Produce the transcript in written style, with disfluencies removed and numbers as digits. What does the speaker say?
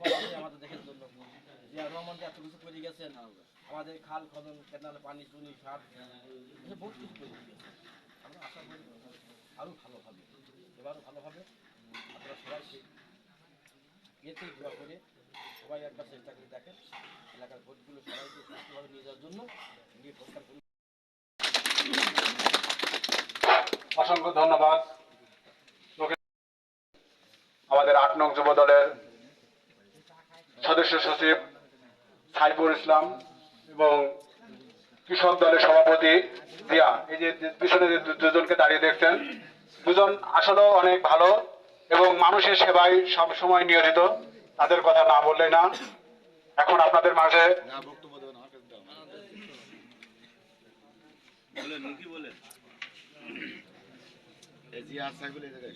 আপনি আমাদের দেশের জন্য জিয়া রহমান যে এত কিছু করে গেছেন, আমাদের খাল খনন কেনাল পানি চুনি সার বহুত কিছু করে গেছেন। আমরা আশা করি আরও ভালো হবে, এবারও ভালো হবে। আপনারা সবাই সেই ইয়েতেই দোয়া করে সবাই একবার চেষ্টা করে দেখেন এলাকার ভোটগুলো সবাইকে সুস্থভাবে নিয়ে যাওয়ার জন্য নিয়ে পরিষ্কার করুন। অসংখ্য ধন্যবাদ আমাদের ৮ নং যুব দলের সদস্য সচিব সাইফুল ইসলাম এবং কৃষক দলের সভাপতি জিয়া। এই যে পিছনে যে দুজনকে দাঁড়িয়ে দেখছেন, দুজন আসলে অনেক ভালো এবং মানুষের সেবায় সব সময় নিয়োজিত, তাদের কথা না বললে না। এখন আপনাদের মাঝে বলেন কি বলেন? এই জিয়া সাইফুল এই জায়গায়